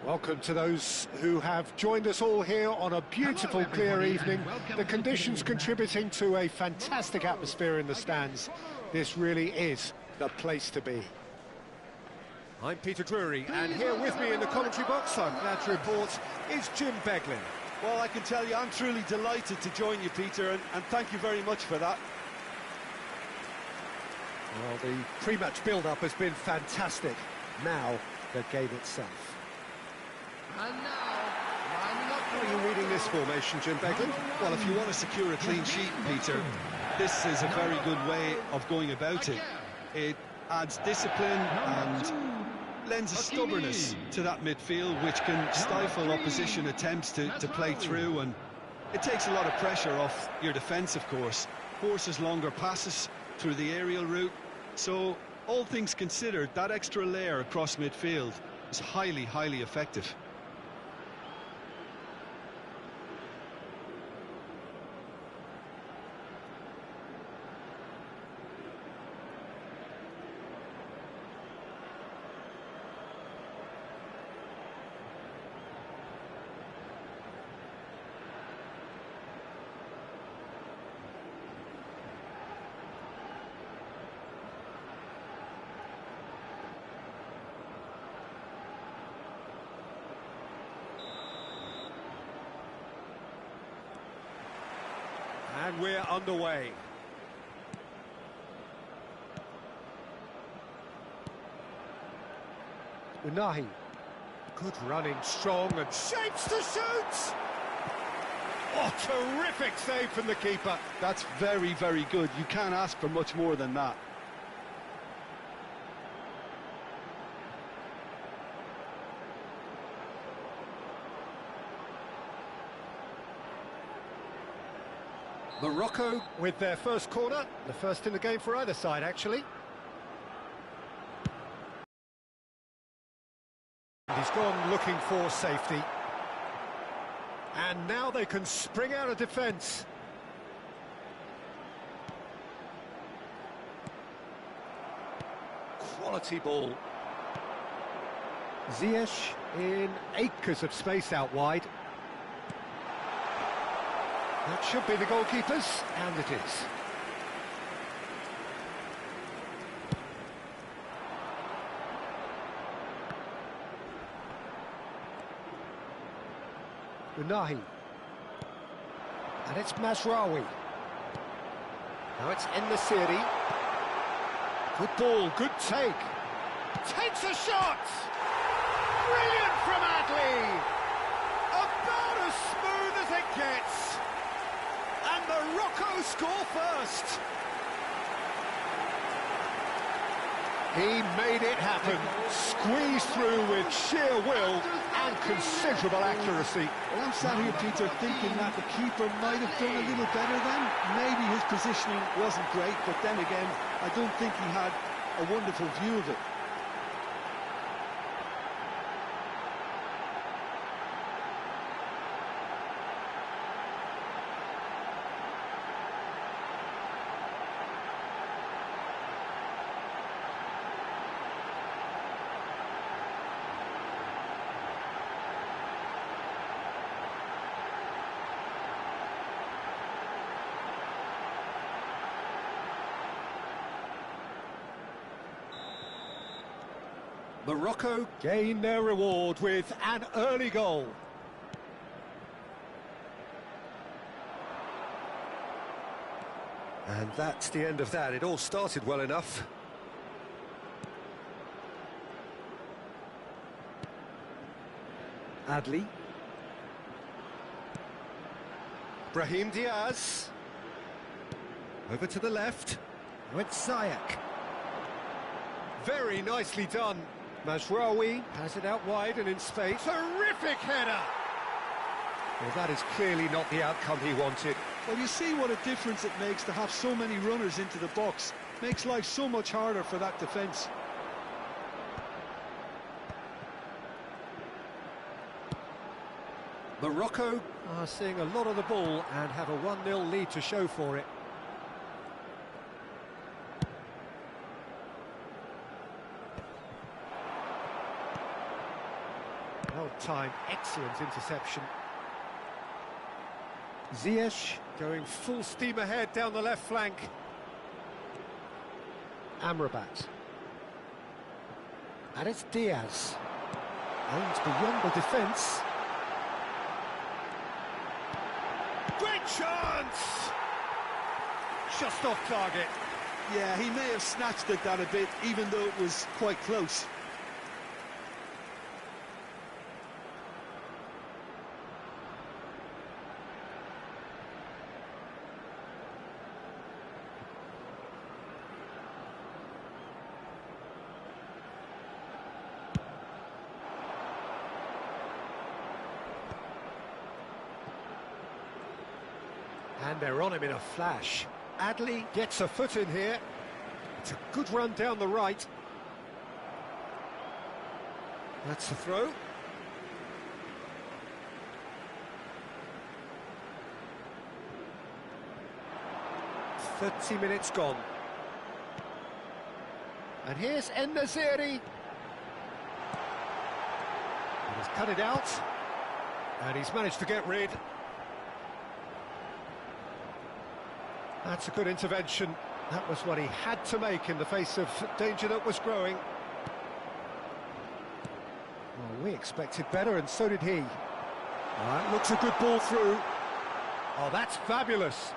Welcome to those who have joined us all here on a beautiful, clear evening. The conditions contributing to a fantastic atmosphere in the stands. This really is the place to be. I'm Peter Drury, and here with me in the commentary box, I'm glad to report, is Jim Beglin. Well, I can tell you, I'm truly delighted to join you, Peter, and thank you very much for that. Well, the pre-match build-up has been fantastic. Now, the game itself. And now, lining up. How are you reading this formation, Jim Beglin? Well, if you want to secure a clean sheet, Peter, this is a very good way of going about it. It adds discipline and lends a stubbornness to that midfield, which can stifle opposition attempts to play through, and it takes a lot of pressure off your defence, of course. Forces longer passes through the aerial route. So, all things considered, that extra layer across midfield is highly, highly effective. And we're underway. Unahi. Good running, strong, and shapes to shoot! Oh, terrific save from the keeper. That's very, very good. You can't ask for much more than that. Morocco with their first corner, the first in the game for either side, actually. He's gone looking for safety. And now they can spring out of defence. Quality ball. Ziyech in acres of space out wide. That should be the goalkeepers, and it is. Unahi. And it's Mazraoui. Now it's En-Nesyri. Good ball, good take. Takes a shot! Brilliant from Adli! About as smooth as it gets. And Morocco score first. He made it happen. Squeezed through with sheer will and considerable accuracy. Well, I'm sat here, Peter, thinking that the keeper might have done a little better then. Maybe his positioning wasn't great, but then again, I don't think he had a wonderful view of it. Morocco gain their reward with an early goal. And that's the end of that. It all started well enough. Adli. Brahim Diaz. Over to the left. Now it's Ziyech. Very nicely done. Mazraoui has it out wide and in space. Terrific header! Well, that is clearly not the outcome he wanted. Well, you see what a difference it makes to have so many runners into the box. Makes life so much harder for that defence. Morocco are seeing a lot of the ball and have a 1-0 lead to show for it. Well that time. Excellent interception. Ziyech going full steam ahead down the left flank. Amrabat. And it's Diaz. Aimed beyond the defence. Great chance! Just off target. Yeah, he may have snatched at that a bit, even though it was quite close. And they're on him in a flash. Adley gets a foot in here. It's a good run down the right. That's the throw. "30 minutes gone. And here's En-Nesyri. He's cut it out. And he's managed to get rid. That's a good intervention. That was what he had to make in the face of danger that was growing. Well, we expected better, and so did he. That looks a good ball through. Oh, that's fabulous.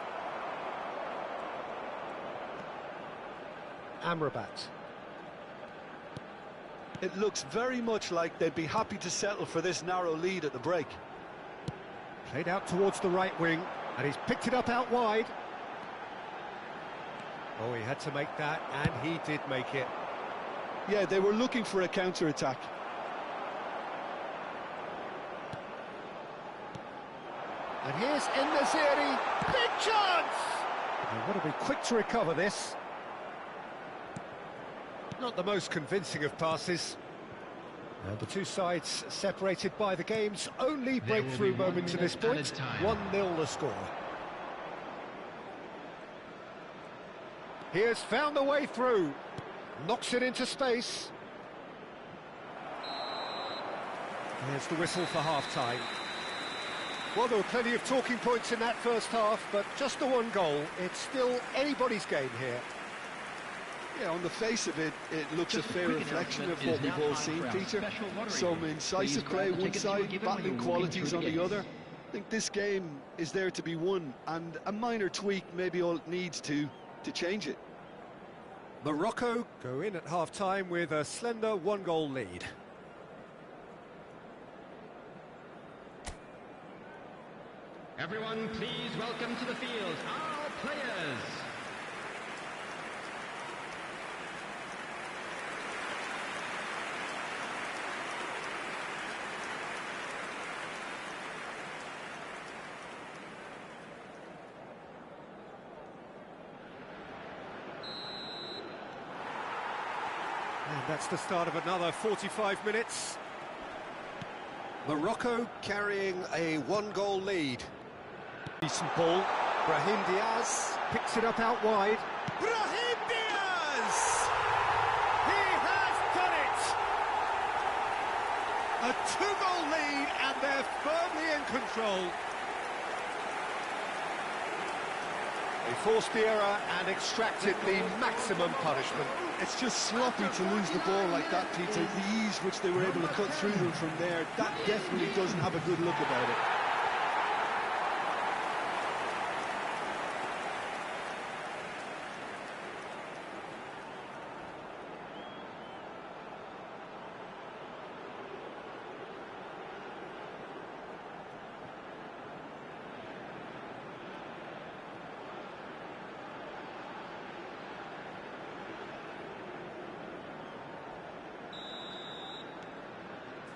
Amrabat. It looks very much like they'd be happy to settle for this narrow lead at the break. Played out towards the right wing, and he's picked it up out wide. Oh, he had to make that, and he did make it. Yeah, they were looking for a counter-attack. And here's En-Nesyri. Big chance! They've got to be quick to recover this. Not the most convincing of passes. The two sides separated by the game's only breakthrough moment to this point. 1-0 the score. He has found the way through. Knocks it into space. Here's the whistle for half-time. Well, there were plenty of talking points in that first half, but just the one goal. It's still anybody's game here. Yeah, on the face of it, it looks a fair reflection of what we've all seen, Peter. Some incisive play one side, battling qualities on the other. I think this game is there to be won, and a minor tweak maybe all it needs to change it. Morocco go in at half-time with a slender one-goal lead. Everyone, please welcome to the field our players. And that's the start of another 45 minutes. Morocco carrying a one-goal lead. Decent ball. Brahim Diaz picks it up out wide. Brahim Diaz! He has done it! A two-goal lead, and they're firmly in control. They forced the error and extracted the maximum punishment. It's just sloppy to lose the ball like that, Peter. The ease which they were able to cut through them from there, that definitely doesn't have a good look about it.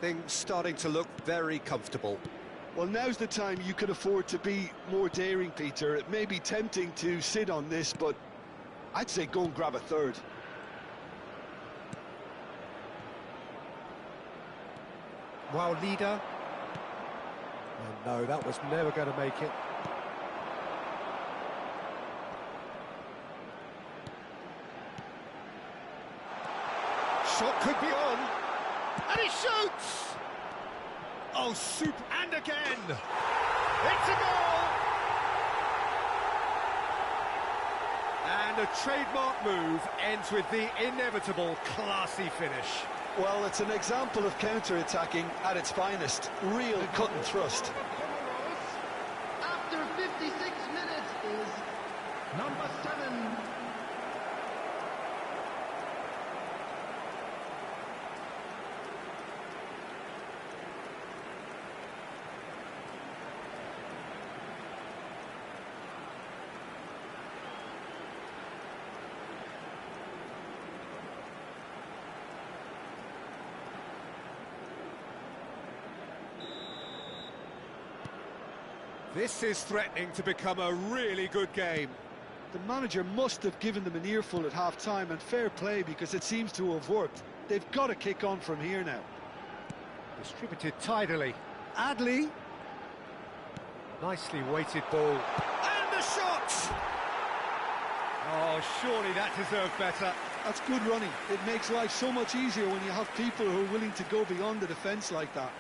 Things starting to look very comfortable. Well, now's the time you can afford to be more daring, Peter. It may be tempting to sit on this, but I'd say go and grab a third. Wow, leader. Oh, no, that was never going to make it. Shot could be on. And he shoots! Oh, super! And again! It's a goal! And a trademark move ends with the inevitable classy finish. Well, it's an example of counter-attacking at its finest. Real cut and thrust. After 56 minutes is number 7. This is threatening to become a really good game. The manager must have given them an earful at half-time, and fair play, because it seems to have worked. They've got to kick on from here now. Distributed tidily. Adley. Nicely weighted ball. And the shot! Oh, surely that deserved better. That's good running. It makes life so much easier when you have people who are willing to go beyond the defence like that.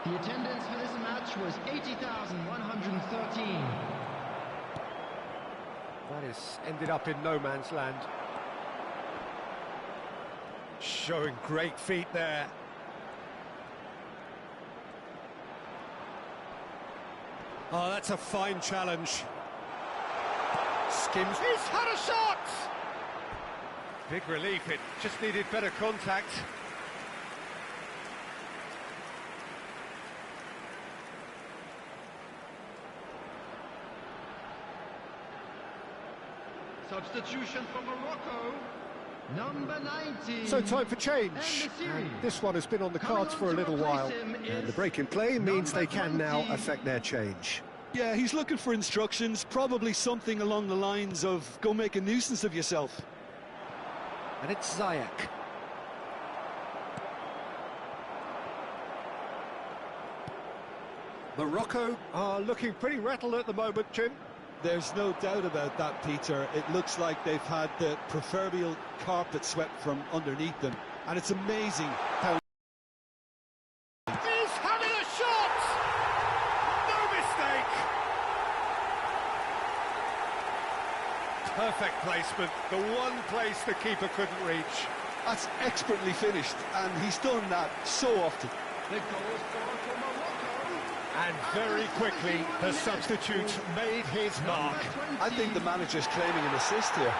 The attendance for this match was 80,113. That has ended up in no man's land. Showing great feet there. Oh, that's a fine challenge. Skims. He's had a shot! Big relief, it just needed better contact. Substitution for Morocco, number 19. So time for change. And this one has been on the cards for a little while. And the break in play means they can now affect their change. Yeah, he's looking for instructions, probably something along the lines of, go make a nuisance of yourself. And it's Ziyech. Morocco are looking pretty rattled at the moment, Jim. There's no doubt about that, Peter. It looks like they've had the proverbial carpet swept from underneath them. And it's amazing how... He's having a shot! No mistake! Perfect placement. The one place the keeper couldn't reach. That's expertly finished, and he's done that so often. The goal is scored for Morocco. And very quickly, the substitute made his mark. I think the manager's claiming an assist here.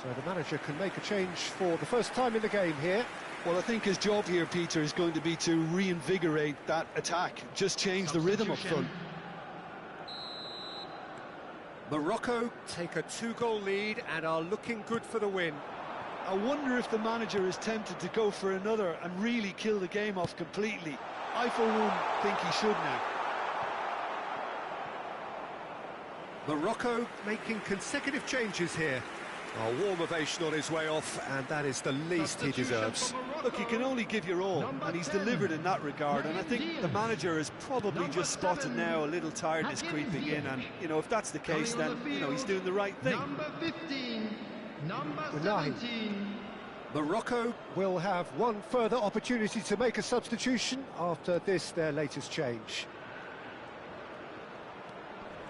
So the manager can make a change for the first time in the game here. Well, I think his job here, Peter, is going to be to reinvigorate that attack. Just change the rhythm up front. Morocco take a 2-goal lead and are looking good for the win. I wonder if the manager is tempted to go for another and really kill the game off completely. I, for one, think he should now. Morocco making consecutive changes here. A warm ovation on his way off, and that is the least he deserves. Look, you can only give your all, and he's delivered in that regard, and I think the manager has probably just spotted now a little tiredness creeping in, and, you know, if that's the case, then, you know, he's doing the right thing. Number 15, number 17. Morocco will have one further opportunity to make a substitution after this, their latest change.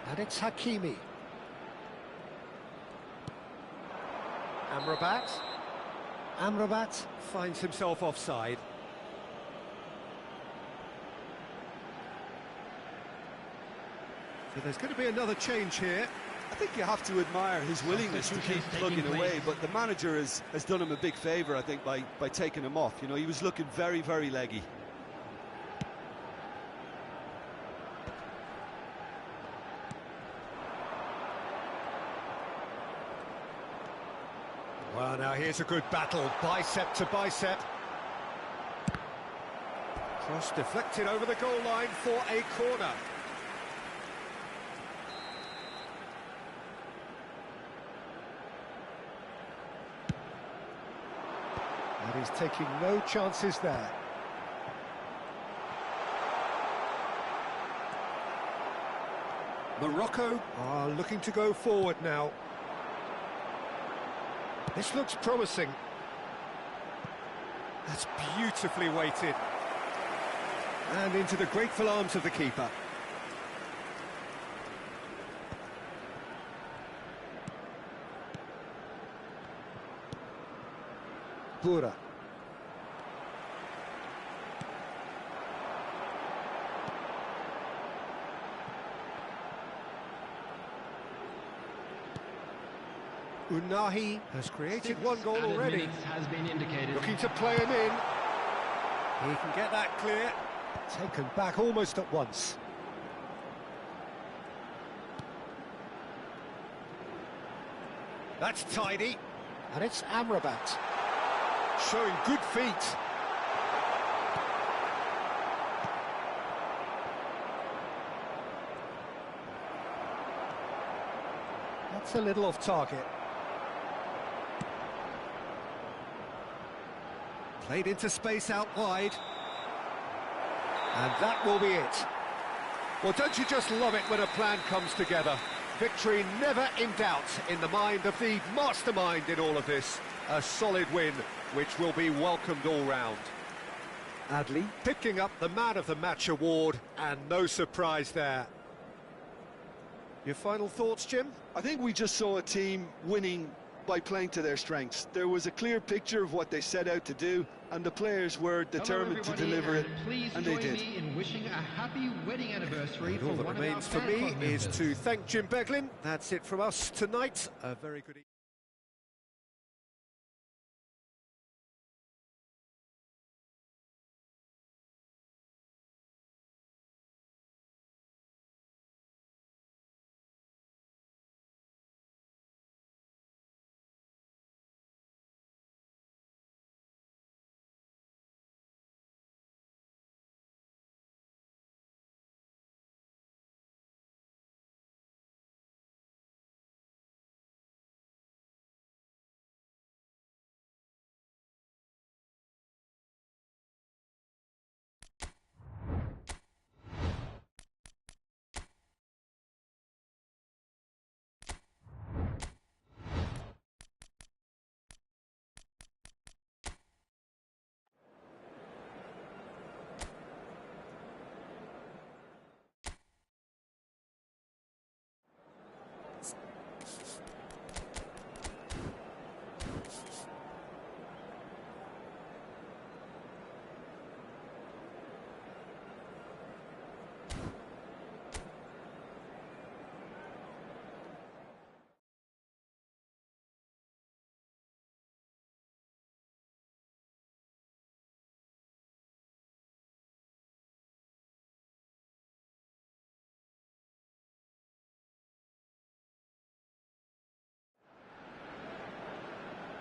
And it's Hakimi. Amrabat finds himself offside. So there's going to be another change here. I think you have to admire his willingness to keep plugging away, but the manager has done him a big favour, I think, by taking him off. You know, he was looking very, very leggy. Well, now here's a good battle, bicep to bicep. Cross deflected over the goal line for a corner. And he's taking no chances there. Morocco are looking to go forward now. This looks promising. That's beautifully weighted. And into the grateful arms of the keeper. Bura. Unahi has created one goal already. Has been indicated. Looking to play him in. He can get that clear. Taken back almost at once. That's tidy. And it's Amrabat. Showing good feet. That's a little off target. Played into space out wide. And that will be it. Well, don't you just love it when a plan comes together? Victory never in doubt in the mind of the mastermind in all of this. A solid win, which will be welcomed all round. Adley picking up the Man of the Match award, and no surprise there. Your final thoughts, Jim? I think we just saw a team winning by playing to their strengths. There was a clear picture of what they set out to do, and the players were determined to deliver it, and they did. Me in wishing a happy wedding anniversary And all that remains for me is to thank Jim Beglin. That's it from us tonight. A very good evening.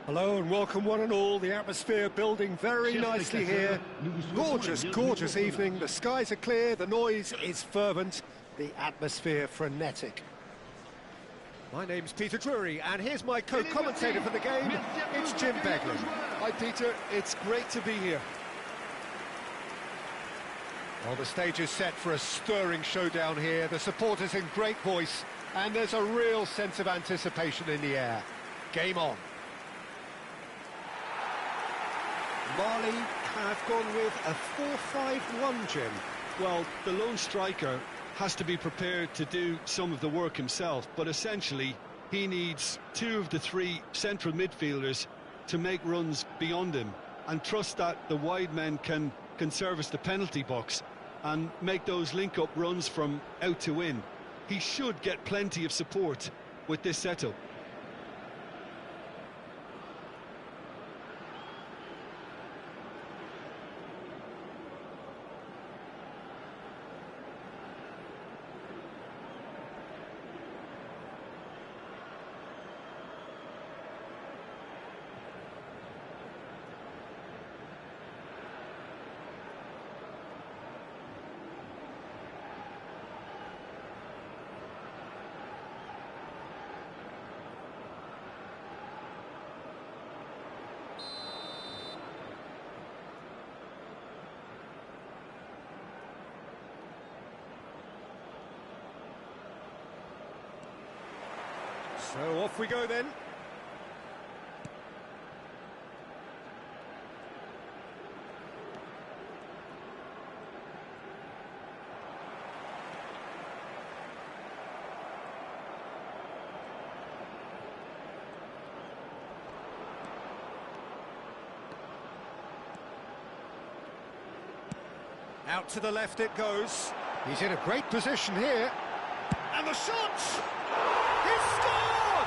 Hello and welcome one and all. The atmosphere building very nicely here. Gorgeous, gorgeous evening. The skies are clear, the noise is fervent, the atmosphere frenetic. My name's Peter Drury, and here's my co-commentator for the game. It's Jim Beglin. Hi Peter, it's great to be here. Well, the stage is set for a stirring showdown here. The supporters in great voice, and there's a real sense of anticipation in the air. Game on. Mali have gone with a 4-5-1, Jim. Well, the lone striker has to be prepared to do some of the work himself, but essentially he needs two of the three central midfielders to make runs beyond him and trust that the wide men can service the penalty box and make those link-up runs from out to in. He should get plenty of support with this setup. So off we go then. Out to the left it goes. He's in a great position here. And the shot! He's scored!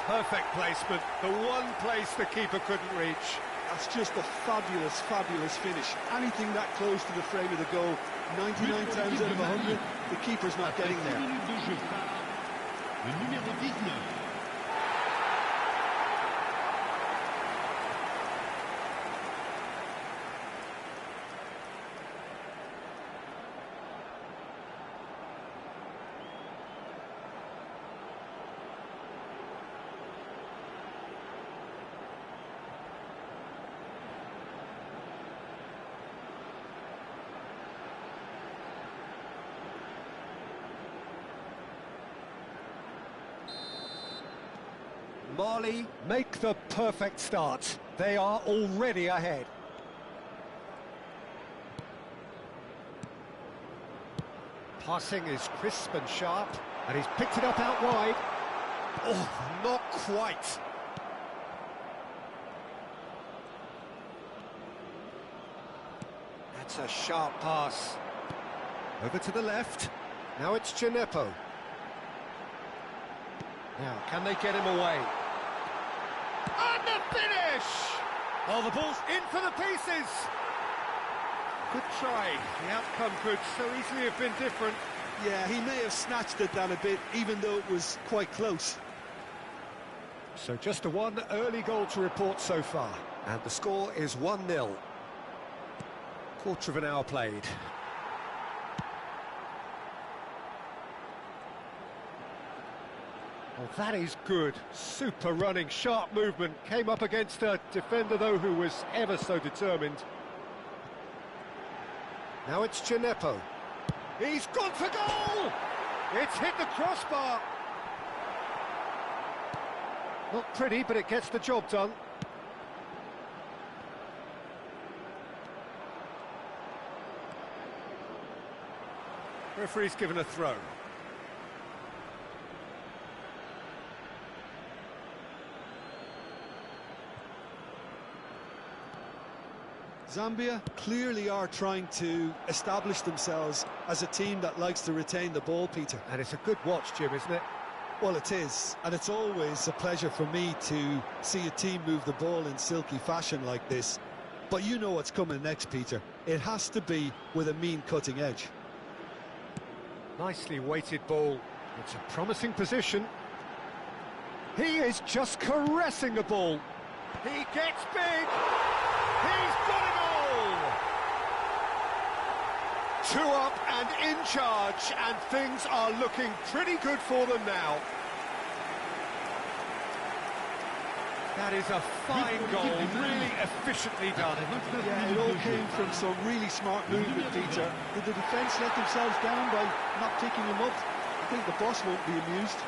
Perfect placement. The one place the keeper couldn't reach. That's just a fabulous, fabulous finish. Anything that close to the frame of the goal, 99 times out of 100, the keeper's not getting there. Le numéro 19. Mali make the perfect start. They are already ahead. Passing is crisp and sharp, and he's picked it up out wide. Oh, not quite. That's a sharp pass. Over to the left. Now it's Gineppo. Now, can they get him away? And the finish! Oh, the ball's in for the pieces! Good try. The outcome could so easily have been different. Yeah, he may have snatched it down a bit, even though it was quite close. So just a one early goal to report so far. And the score is 1-0. Quarter of an hour played. Oh, that is good. Super running, sharp movement. Came up against a defender, though, who was ever so determined. Now it's Gineppo. He's gone for goal! It's hit the crossbar. Not pretty, but it gets the job done. Referee's given a throw. Zambia clearly are trying to establish themselves as a team that likes to retain the ball, Peter. And it's a good watch, Jim, isn't it? Well, it is, and it's always a pleasure for me to see a team move the ball in silky fashion like this. But you know what's coming next, Peter. It has to be with a mean cutting edge. Nicely weighted ball. It's a promising position. He is just caressing the ball. He gets big. He's got it all. 2 up and in charge, and things are looking pretty good for them now. That is a fine goal, really efficiently done. Yeah, it all came from some really smart movement, Peter. Did the defence let themselves down by not picking him up? I think the boss won't be amused.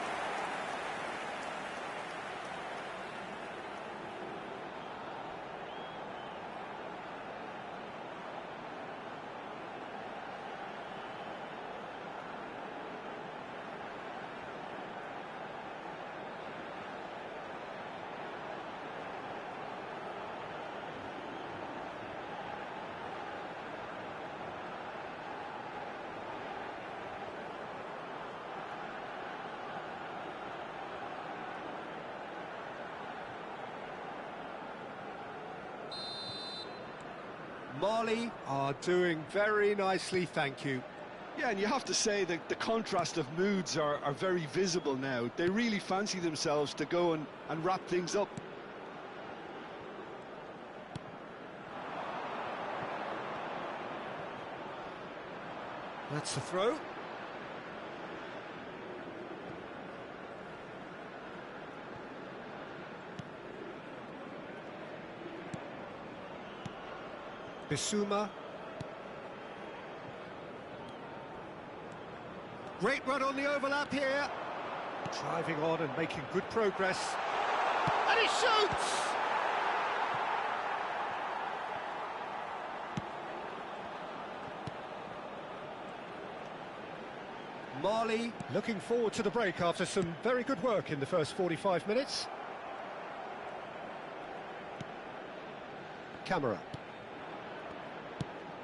Mali are doing very nicely, thank you. Yeah, and you have to say that the contrast of moods are very visible now. They really fancy themselves to go and wrap things up. That's the throw. Bissouma. Great run on the overlap here. Driving on and making good progress. And he shoots! Marley looking forward to the break after some very good work in the first 45 minutes. Camera.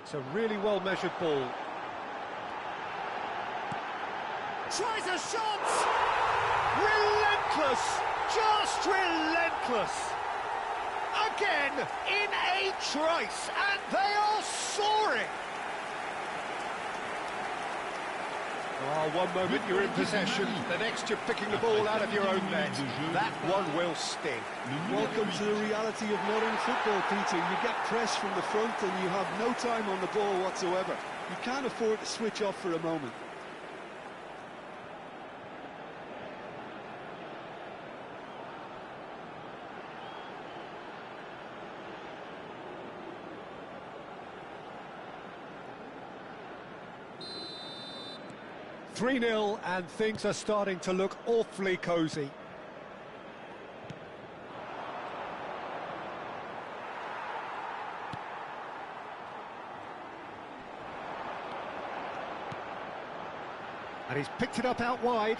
It's a really well-measured ball. Tries a shot! Relentless! Just relentless! Again, in a trice, and they are soaring! Oh, one moment you're in possession, the next you're picking the ball out of your own net. That one will sting. Welcome to the reality of modern football, Peter. You get press from the front and you have no time on the ball whatsoever. You can't afford to switch off for a moment. "3-0 and things are starting to look awfully cosy. And he's picked it up out wide.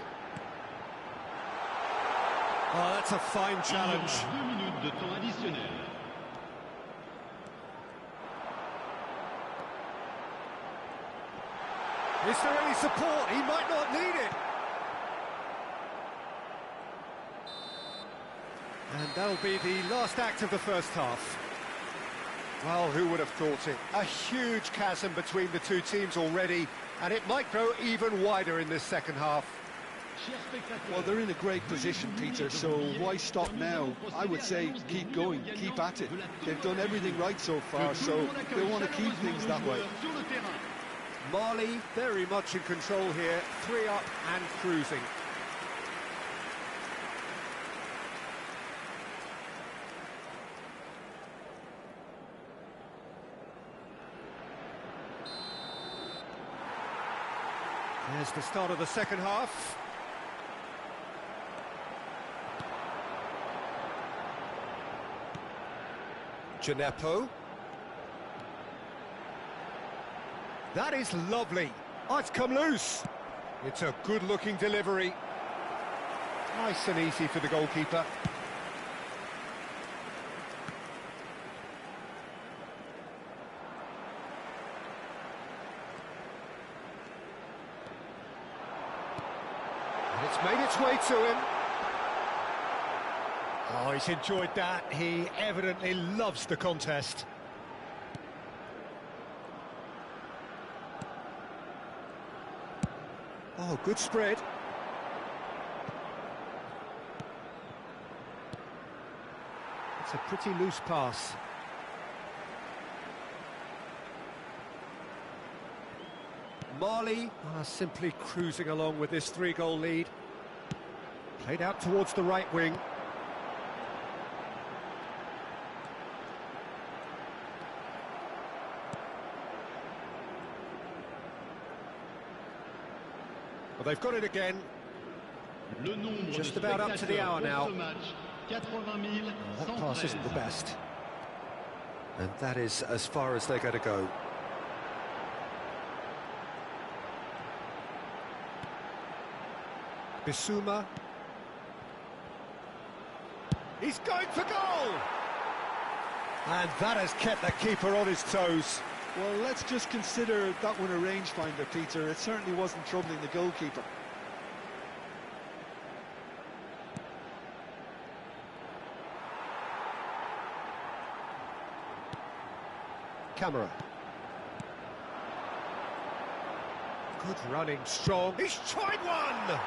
Oh, that's a fine challenge. 2 minutes de temps additionnel. Is there any support? He might not need it. And that'll be the last act of the first half. Well, who would have thought it? A huge chasm between the two teams already, and it might grow even wider in this second half. Well, they're in a great position, Peter, so why stop now? I would say keep going, keep at it. They've done everything right so far, so they want to keep things that way. Marley very much in control here, 3 up and cruising. There's the start of the second half. Gineppo. That is lovely. Oh, it's come loose. It's a good-looking delivery. Nice and easy for the goalkeeper. And it's made its way to him. Oh, he's enjoyed that. He evidently loves the contest. Oh, good spread. It's a pretty loose pass. Marley simply cruising along with this 3-goal lead. Played out towards the right wing. Well, they've got it again. Just about up to the hour now. That pass isn't the best. And that is as far as they're going to go. Bissouma. He's going for goal! And that has kept the keeper on his toes. Well, let's just consider that one a rangefinder, Peter. It certainly wasn't troubling the goalkeeper. Camera. Good running, strong. He's tried one!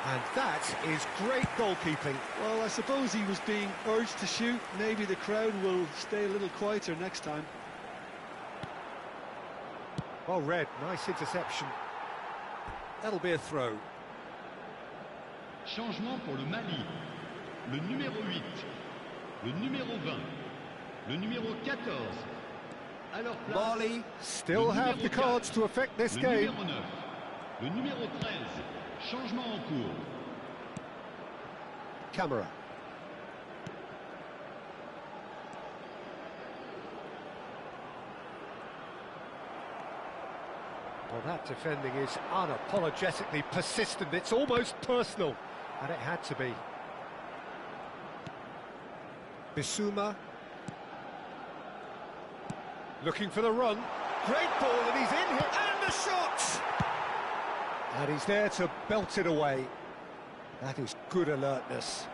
And that is great goalkeeping. Well, I suppose he was being urged to shoot. Maybe the crowd will stay a little quieter next time. Well read, nice interception. That'll be a throw. Changement pour le Mali. Le numéro 8, le numéro 20, le numéro 14. Mali still have the cards to affect this game. Le numéro 13. Changement en cours. Camera. Well, that defending is unapologetically persistent. It's almost personal, and it had to be. Bissouma. Looking for the run. Great ball, and he's in here. And the shot! And he's there to belt it away. That is good alertness.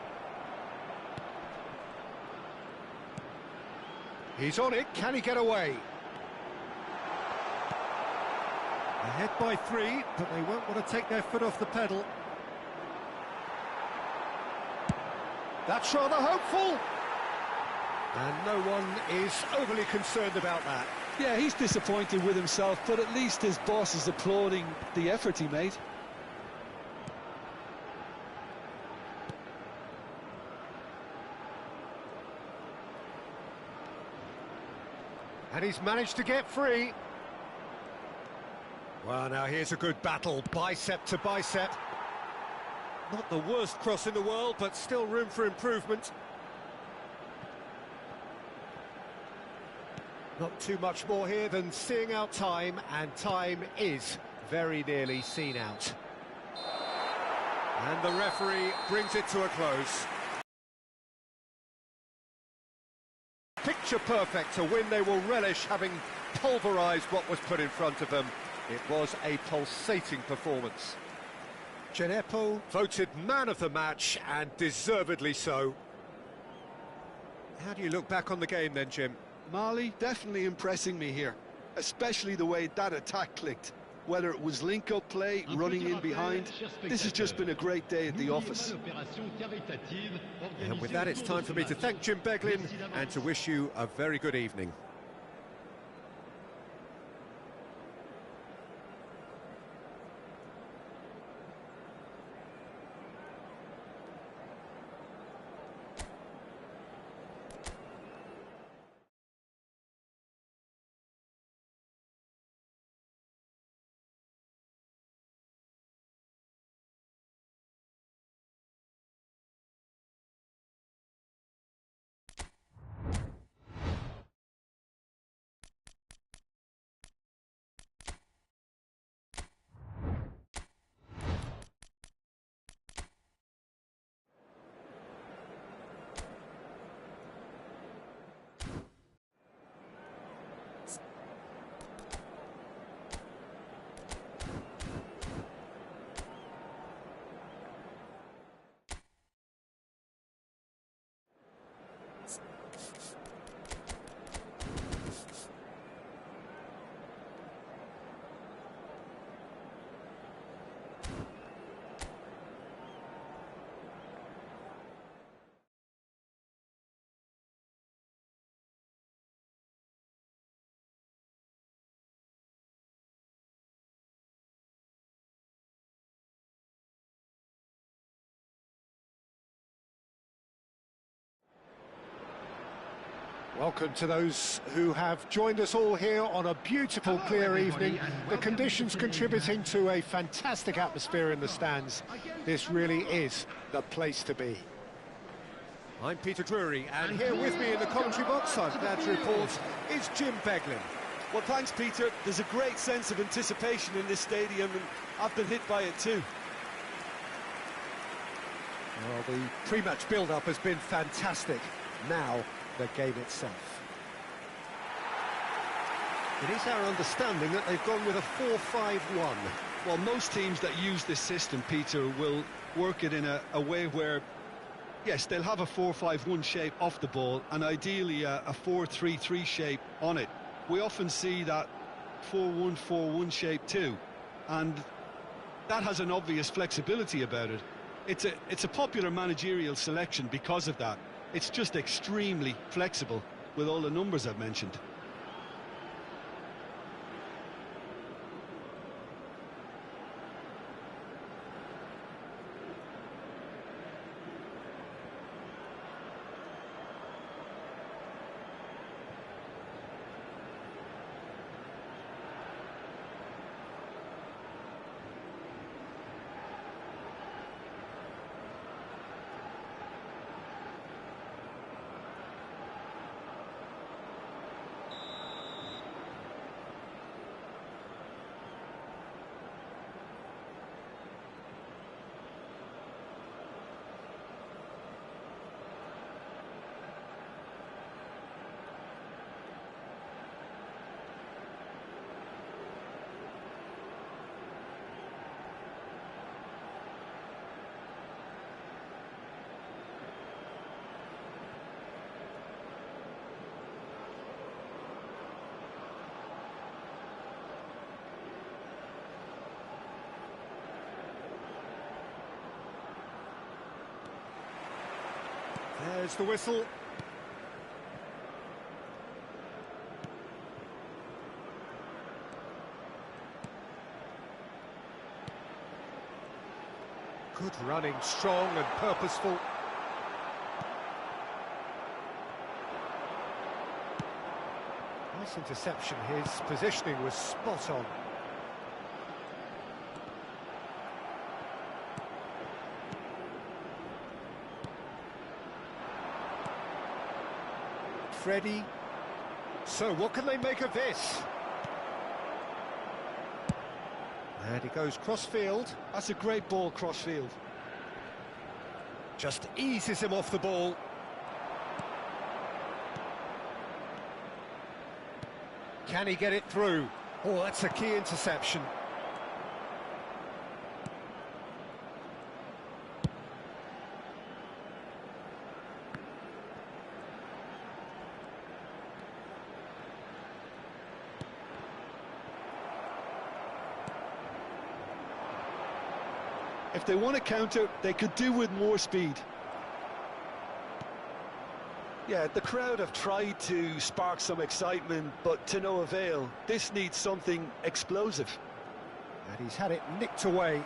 He's on it. Can he get away? Ahead by 3, but they won't want to take their foot off the pedal. That's rather hopeful. And no one is overly concerned about that. Yeah, he's disappointed with himself, but at least his boss is applauding the effort he made. And he's managed to get free. Well, now here's a good battle, bicep to bicep. Not the worst cross in the world, but still room for improvement. Not too much more here than seeing out time, and time is very nearly seen out. And the referee brings it to a close. Picture perfect, a win they will relish, having pulverised what was put in front of them. It was a pulsating performance. Djenepo voted man of the match, and deservedly so. How do you look back on the game then, Jim? Mali definitely impressing me here, especially the way that attack clicked. Whether it was link-up play, running in behind, this has just been a great day at the office. And with that, it's time for me to thank Jim Beglin and to wish you a very good evening. Welcome to those who have joined us all here on a beautiful, clear evening. The conditions contributing to a fantastic atmosphere in the stands. This really is the place to be. I'm Peter Drury, and here with me in the commentary box, I'm glad to report, is Jim Beglin. Well, thanks, Peter. There's a great sense of anticipation in this stadium, and I've been hit by it too. Well, the pre-match build-up has been fantastic. Now, the game itself. It is our understanding that they've gone with a 4-5-1. Well, most teams that use this system, Peter, will work it in a way where, yes, they'll have a 4-5-1 shape off the ball, and ideally a 4-3-3 shape on it. We often see that 4-1-4-1 shape too, and that has an obvious flexibility about it. It's a popular managerial selection because of that. It's just extremely flexible with all the numbers I've mentioned. There's the whistle. Good running, strong and purposeful. Nice interception, his positioning was spot on. Freddie. So what can they make of this? And he goes cross-field. That's a great ball cross-field. Just eases him off the ball. Can he get it through? Oh, that's a key interception. If they want to counter, they could do with more speed. Yeah, the crowd have tried to spark some excitement, but to no avail. This needs something explosive. And he's had it nicked away.